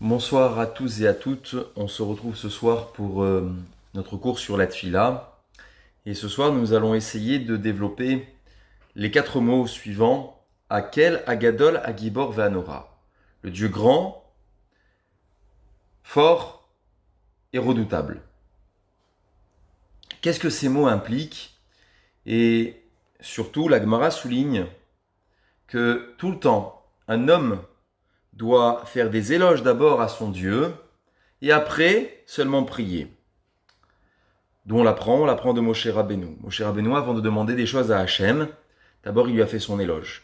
Bonsoir à tous et à toutes, on se retrouve ce soir pour notre cours sur la Tfila. Et ce soir, nous allons essayer de développer les 4 mots suivants. Akel, Agadol, Agibor, Ve'anora. Le Dieu grand, fort et redoutable. Qu'est-ce que ces mots impliquent? Et surtout, la Gemara souligne que tout le temps, un homme doit faire des éloges d'abord à son Dieu et après seulement prier. D'où on l'apprend de Moshe Rabbeinu. Moshe Rabbeinu, avant de demander des choses à Hachem, d'abord il lui a fait son éloge.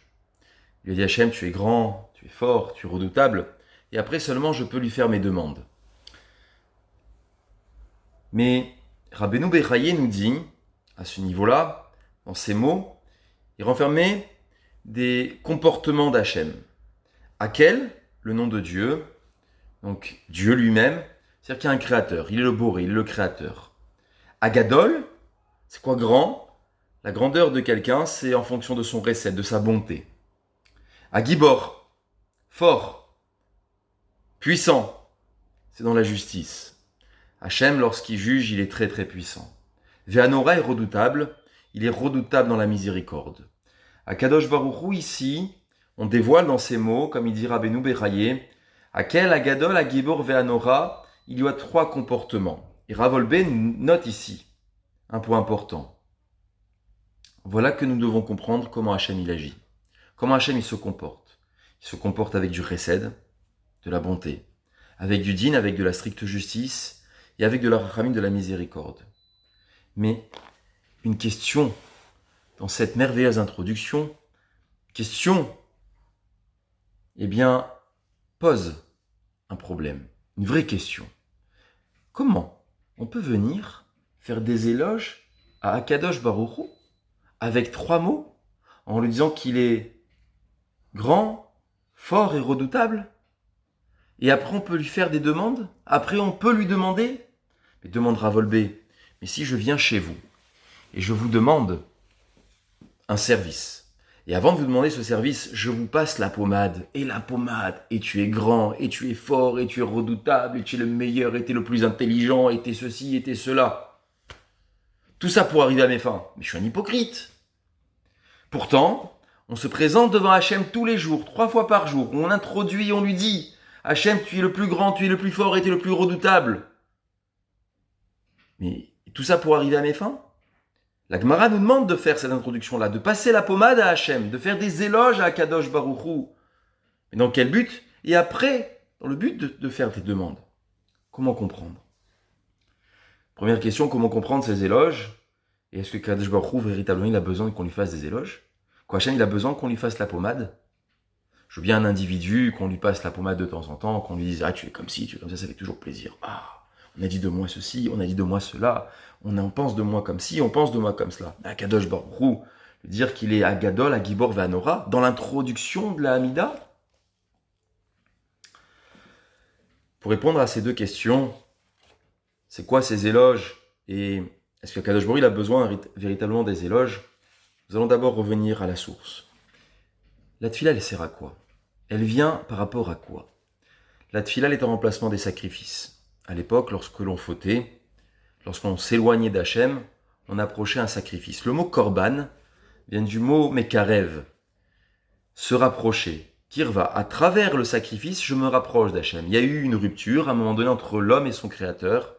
Il lui a dit Hachem, tu es grand, tu es fort, tu es redoutable, et après seulement je peux lui faire mes demandes. Mais Rabbeinu Bechaye nous dit, à ce niveau-là, dans ces mots, il renfermait des comportements d'Hachem. Akel, le nom de Dieu, donc Dieu lui-même, c'est-à-dire qu'il y a un créateur, il est le Boré, il est le créateur. Agadol, c'est quoi grand? La grandeur de quelqu'un, c'est en fonction de son recette, de sa bonté. Agibor, fort, puissant, c'est dans la justice. Hachem, lorsqu'il juge, il est très très puissant. Ve'anora est redoutable, il est redoutable dans la miséricorde. À Kadosh Baruch Hu, ici, on dévoile dans ces mots, comme il dit Rabbeinu Bechaye, Akel, Agadol, Agibor, Ve'anora, il y a 3 comportements. Et Ravolbe note ici un point important. Voilà que nous devons comprendre comment Hachem il agit. Comment Hachem il se comporte. Il se comporte avec du chesed, de la bonté, avec du din, avec de la stricte justice, et avec de la rachamim, de la miséricorde. Mais une question dans cette merveilleuse introduction, pose un problème, une vraie question. Comment on peut venir faire des éloges à Akadosh Baruch Hu avec 3 mots en lui disant qu'il est grand, fort et redoutable? Et après on peut lui faire des demandes? Après on peut lui demander? Mais demande Ravolbé, mais si je viens chez vous et je vous demande un service, et avant de vous demander ce service, je vous passe la pommade, et tu es grand, et tu es fort, et tu es redoutable, et tu es le meilleur, et tu es le plus intelligent, et tu es ceci, et tu es cela. Tout ça pour arriver à mes fins. Mais je suis un hypocrite. Pourtant, on se présente devant Hachem tous les jours, 3 fois par jour. On introduit, on lui dit Hachem, tu es le plus grand, tu es le plus fort et tu es le plus redoutable. Mais tout ça pour arriver à mes fins? La Gemara nous demande de faire cette introduction-là, de passer la pommade à Hachem, de faire des éloges à Akadosh Baruch Hu. Mais dans quel but? Et après, dans le but de faire des demandes. Comment comprendre? Première question, comment comprendre ces éloges? Et est-ce que Akadosh Baruch Hu, véritablement, il a besoin qu'on lui fasse des éloges? Qu'Hachem, il a besoin qu'on lui fasse la pommade? Je veux bien un individu, qu'on lui passe la pommade de temps en temps, qu'on lui dise « Ah, tu es comme ci, tu es comme ça fait toujours plaisir. Ah, on a dit de moi ceci, on a dit de moi cela. On en pense de moi comme ci, on pense de moi comme cela. » Akadosh Baruch Hu, dire qu'il est Agadol, Agibor, Ve'anora, dans l'introduction de la Hamida? Pour répondre à ces 2 questions, c'est quoi ces éloges? Et est-ce que Akadosh Baruch Hu a besoin véritablement des éloges? Nous allons d'abord revenir à la source. La Tfila, elle sert à quoi? Elle vient par rapport à quoi? La Tfila, elle est en remplacement des sacrifices. À l'époque, lorsque l'on fautait, lorsqu'on s'éloignait d'Hachem, on approchait un sacrifice. Le mot korban vient du mot mekarev, se rapprocher. Kirva, à travers le sacrifice, je me rapproche d'Hachem. Il y a eu une rupture à un moment donné entre l'homme et son créateur.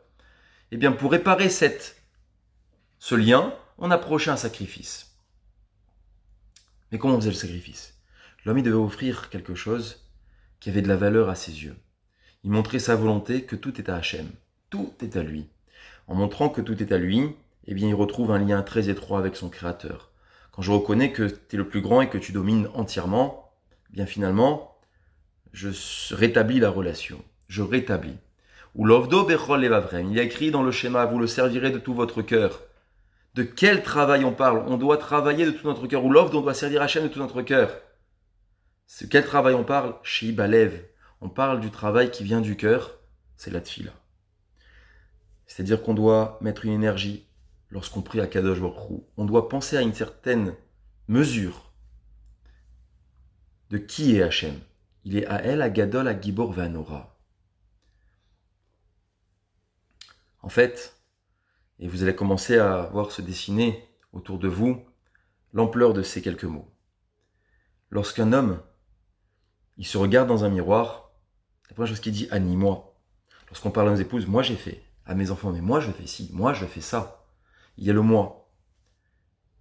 Eh bien, pour réparer ce lien, on approchait un sacrifice. Mais comment on faisait le sacrifice? L'homme, il devait offrir quelque chose qui avait de la valeur à ses yeux. Il montrait sa volonté que tout est à Hachem. Tout est à lui. En montrant que tout est à lui, eh bien, il retrouve un lien très étroit avec son créateur. Quand je reconnais que tu es le plus grand et que tu domines entièrement, eh bien finalement, je rétablis la relation. Je rétablis. Ou l'ovdo bechol levavrem. Il y a écrit dans le schéma, vous le servirez de tout votre cœur. De quel travail on parle? On doit travailler de tout notre cœur. Ou l'ovdo, on doit servir Hachem de tout notre cœur. De quel travail on parle? Shibalev. On parle du travail qui vient du cœur, c'est la tfila. C'est-à-dire qu'on doit mettre une énergie lorsqu'on prie à Kadosh Baruch Hu. On doit penser à une certaine mesure de qui est Hachem. Il est à El, à Gadol, à Gibor, Ve'anora. En fait, et vous allez commencer à voir se dessiner autour de vous l'ampleur de ces quelques mots. Lorsqu'un homme, il se regarde dans un miroir, la première chose qu'il dit, Annie, moi. Lorsqu'on parle à nos épouses, moi j'ai fait. À mes enfants, mais moi je fais ci, moi je fais ça. Il y a le moi.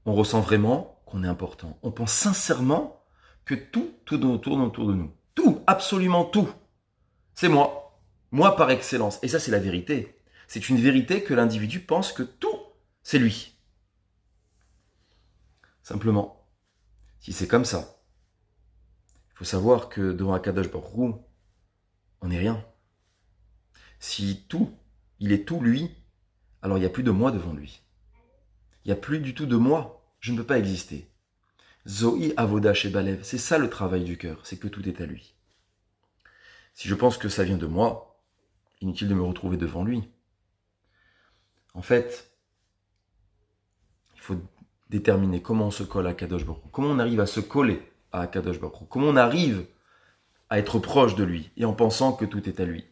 On ressent vraiment qu'on est important. On pense sincèrement que tout tourne autour de nous. Tout, absolument tout. C'est moi. Moi par excellence. Et ça, c'est la vérité. C'est une vérité que l'individu pense que tout, c'est lui. Simplement, si c'est comme ça, il faut savoir que devant Akadosh Baruch Hu, on n'est rien. Si tout, il est tout lui, alors il n'y a plus de moi devant lui. Il n'y a plus du tout de moi. Je ne peux pas exister. Zoï avoda shebalev, c'est ça le travail du cœur, c'est que tout est à lui. Si je pense que ça vient de moi, inutile de me retrouver devant lui. En fait, il faut déterminer comment on se colle à Akadosh Baruch Hu, comment on arrive à se coller à Akadosh Baruch Hu, comment on arrive à être proche de lui, et en pensant que tout est à lui.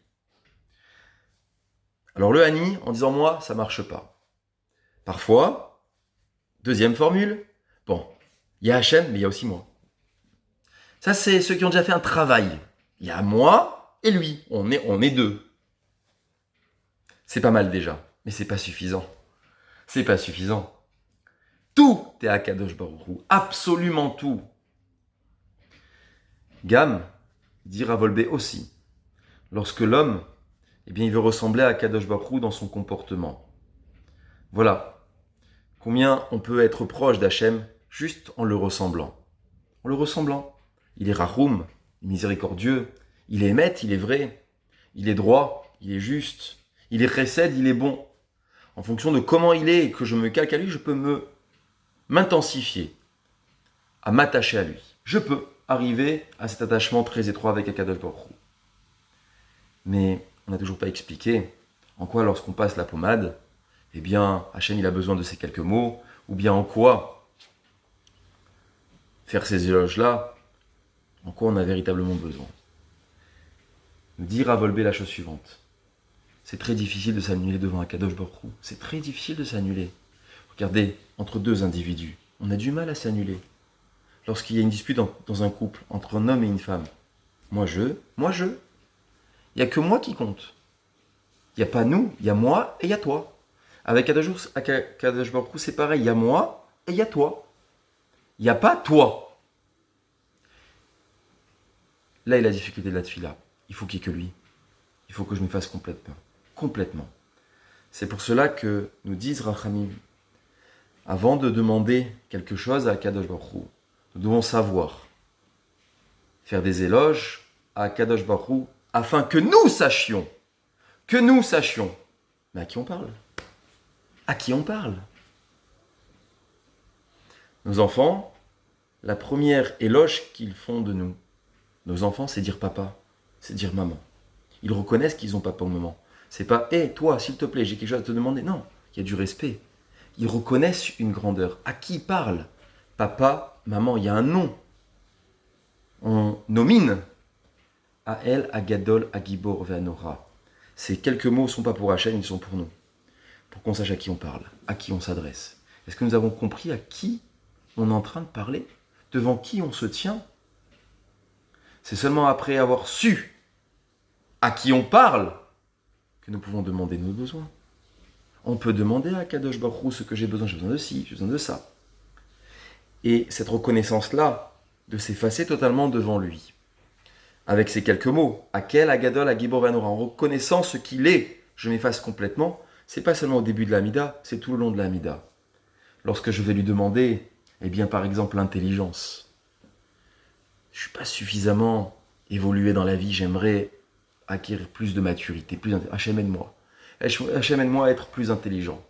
Alors le Hani, en disant moi, ça marche pas. Parfois, deuxième formule, bon, il y a Hachem, mais il y a aussi moi. Ça, c'est ceux qui ont déjà fait un travail. Il y a moi et lui, on est deux. C'est pas mal déjà, mais c'est pas suffisant. C'est pas suffisant. Tout est à Kadosh Baruch Hu, absolument tout. Gam dit Ravolbé aussi. Lorsque l'homme, eh bien, il veut ressembler à Kadosh Baruch Hu dans son comportement. Voilà. Combien on peut être proche d'Hachem juste en le ressemblant. En le ressemblant. Il est Rachoum, il est miséricordieux, il est Émet, il est vrai, il est droit, il est juste, il est Chesed, il est bon. En fonction de comment il est et que je me calque à lui, je peux m'intensifier, à m'attacher à lui. Je peux arriver à cet attachement très étroit avec Akadosh Baruch Hu. Mais on n'a toujours pas expliqué en quoi, lorsqu'on passe la pommade, eh bien, Hachem, il a besoin de ces quelques mots, ou bien en quoi faire ces éloges-là, en quoi on a véritablement besoin. Nous dit Ravolbé la chose suivante. C'est très difficile de s'annuler devant un Kadosh Baruch Hu. C'est très difficile de s'annuler. Regardez, entre deux individus, on a du mal à s'annuler. Lorsqu'il y a une dispute dans un couple, entre un homme et une femme, moi je. Il n'y a que moi qui compte. Il n'y a pas nous, il y a moi et il y a toi. Avec Kadosh Baruch Hu, c'est pareil, il y a moi et il y a toi. Il n'y a pas toi. Là est la difficulté de la tefila. Il faut qu'il n'y ait que lui. Il faut que je me fasse complètement. C'est pour cela que nous disent Rachamim, avant de demander quelque chose à Kadosh Baruch Hu, nous devons savoir faire des éloges à Kadosh Baruch Hu afin que nous sachions, mais à qui on parle? À qui on parle? Nos enfants, la première éloge qu'ils font de nous, nos enfants, c'est dire papa, c'est dire maman. Ils reconnaissent qu'ils ont papa ou maman. C'est pas, hé, toi, s'il te plaît, j'ai quelque chose à te demander. Non, il y a du respect. Ils reconnaissent une grandeur. À qui ils parlent? Papa, maman, il y a un nom. On nomine à elle, à Gadol, à Gibor, Ve'anora. Ces quelques mots ne sont pas pour Hachem, ils sont pour nous. Pour qu'on sache à qui on parle, à qui on s'adresse. Est-ce que nous avons compris à qui on est en train de parler? Devant qui on se tient? C'est seulement après avoir su à qui on parle que nous pouvons demander nos besoins. On peut demander à Kadosh Baruch Hu ce que j'ai besoin de ci, j'ai besoin de ça. Et cette reconnaissance-là, de s'effacer totalement devant lui, avec ces quelques mots, Akel, Agadol, Agibor, Vanora, en reconnaissant ce qu'il est, je m'efface complètement, c'est pas seulement au début de l'Amida, c'est tout le long de l'Amida. Lorsque je vais lui demander, eh bien par exemple l'intelligence, je suis pas suffisamment évolué dans la vie, j'aimerais acquérir plus de maturité, Hachem aide-moi. Hachem aide-moi à être plus intelligent.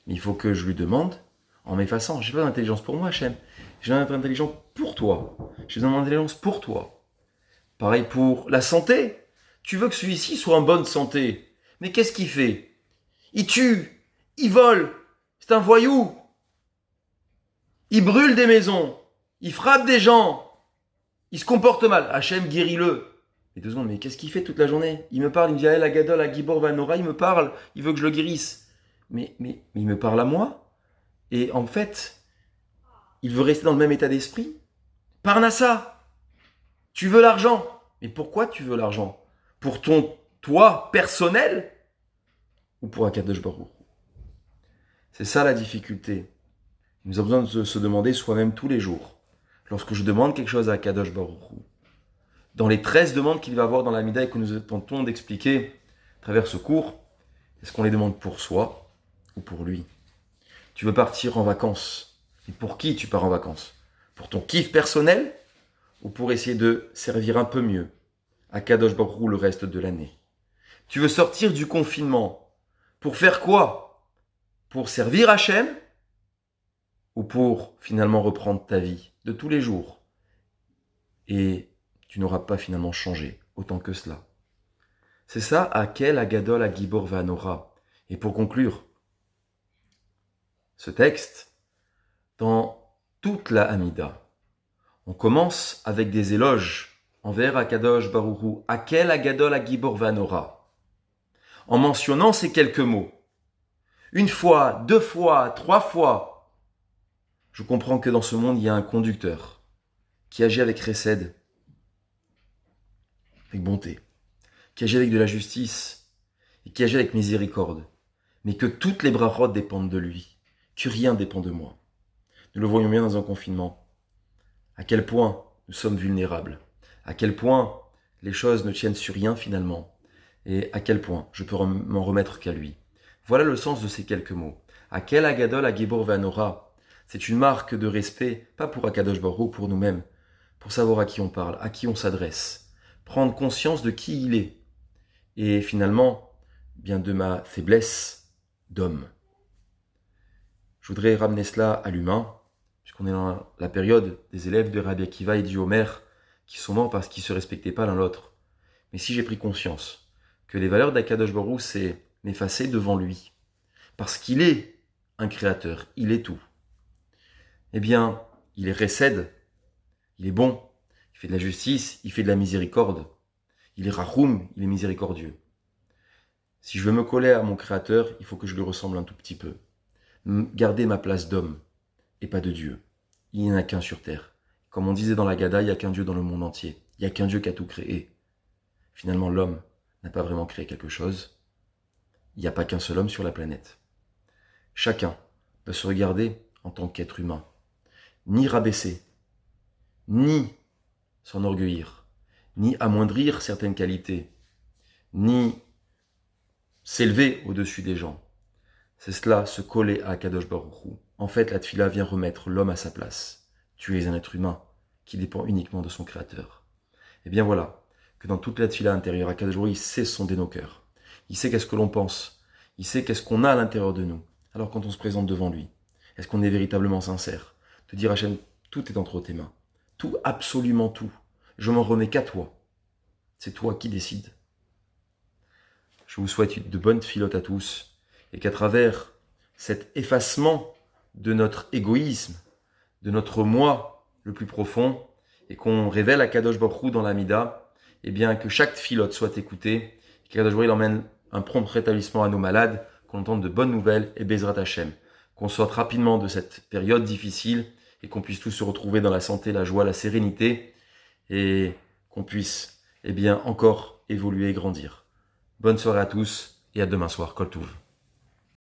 Mais il faut que je lui demande en m'effaçant. J'ai pas d'intelligence pour moi, Hachem. J'ai besoin d'être intelligent pour toi. J'ai besoin d'intelligence pour toi. Pareil pour la santé. Tu veux que celui-ci soit en bonne santé. Mais qu'est-ce qu'il fait? Il tue, il vole, c'est un voyou. Il brûle des maisons, il frappe des gens, il se comporte mal. Hachem, guéris-le. Mais 2 secondes, mais qu'est-ce qu'il fait toute la journée? Il me parle, il me dit, la gadol, la gibor, vanora, il me parle, il veut que je le guérisse. Mais il me parle à moi. Et en fait, il veut rester dans le même état d'esprit. Parnassa, tu veux l'argent. Mais pourquoi tu veux l'argent? Pour toi personnel ou pour Akadosh Baruch Hu? C'est ça la difficulté. Nous avons besoin de se demander soi-même tous les jours. Lorsque je demande quelque chose à Akadosh Baruch Hu, dans les 13 demandes qu'il va avoir dans la Mida et que nous tentons d'expliquer à travers ce cours, est-ce qu'on les demande pour soi ou pour lui? Tu veux partir en vacances. Et pour qui tu pars en vacances? Pour ton kiff personnel ou pour essayer de servir un peu mieux à Kadosh Baruch Hu le reste de l'année? Tu veux sortir du confinement. Pour faire quoi? Pour servir Hachem ou pour finalement reprendre ta vie de tous les jours? Et tu n'auras pas finalement changé autant que cela. C'est ça, Akel, Agadol, Agibor, Vanora. Et pour conclure ce texte, dans toute la Hamida, on commence avec des éloges envers Akadosh Baruch Hu, Akel, Agadol, Agibor, Vanora, en mentionnant ces quelques mots. 1 fois, 2 fois, 3 fois, je comprends que dans ce monde, il y a un conducteur qui agit avec chesed, avec bonté, qui agit avec de la justice et qui agit avec miséricorde, mais que toutes les brachot dépendent de lui, que rien dépend de moi. Nous le voyons bien dans un confinement, à quel point nous sommes vulnérables, à quel point les choses ne tiennent sur rien finalement, et à quel point je peux m'en remettre qu'à lui. Voilà le sens de ces quelques mots. Akel Agadol Agibor Vanora, c'est une marque de respect, pas pour Akadosh Baruch Hu, pour nous-mêmes, pour savoir à qui on parle, à qui on s'adresse, prendre conscience de qui il est, et finalement, bien de ma faiblesse d'homme. Je voudrais ramener cela à l'humain, puisqu'on est dans la période des élèves de Rabbi Akiva et du Homer qui sont morts parce qu'ils ne se respectaient pas l'un l'autre. Mais si j'ai pris conscience que les valeurs d'Akadosh Baruch Hu, c'est m'effacer devant lui, parce qu'il est un créateur, il est tout, eh bien, il est récède, il est bon, il fait de la justice, il fait de la miséricorde, il est rachoum, il est miséricordieux. Si je veux me coller à mon créateur, il faut que je lui ressemble un tout petit peu. Garder ma place d'homme et pas de Dieu. Il n'y en a qu'un sur terre. Comme on disait dans la Gada, il n'y a qu'un Dieu dans le monde entier. Il n'y a qu'un Dieu qui a tout créé. Finalement, l'homme n'a pas vraiment créé quelque chose. Il n'y a pas qu'un seul homme sur la planète. Chacun doit se regarder en tant qu'être humain. Ni rabaisser, ni s'enorgueillir, ni amoindrir certaines qualités, ni s'élever au-dessus des gens. C'est cela, se coller à Kadosh Baruch Hu. En fait, la tfila vient remettre l'homme à sa place. Tu es un être humain qui dépend uniquement de son créateur. Et bien voilà, que dans toute la tfila intérieure, Akadosh Baruch Hu, il sait sonder nos cœurs. Il sait qu'est-ce que l'on pense. Il sait qu'est-ce qu'on a à l'intérieur de nous. Alors quand on se présente devant lui, est-ce qu'on est véritablement sincère? Te dire Hachem, tout est entre tes mains. Tout, absolument tout. Je m'en remets qu'à toi. C'est toi qui décides. Je vous souhaite de bonnes filotes à tous. Et qu'à travers cet effacement de notre égoïsme, de notre moi le plus profond, et qu'on révèle à Kadosh Baruch Hu dans l'Amida, eh bien que chaque filote soit écoutée, et que Kadosh Baruch Hu emmène un prompt rétablissement à nos malades, qu'on entende de bonnes nouvelles et Bezrat Hashem, qu'on sorte rapidement de cette période difficile et qu'on puisse tous se retrouver dans la santé, la joie, la sérénité, et qu'on puisse, eh bien, encore évoluer et grandir. Bonne soirée à tous et à demain soir, Kol Touv.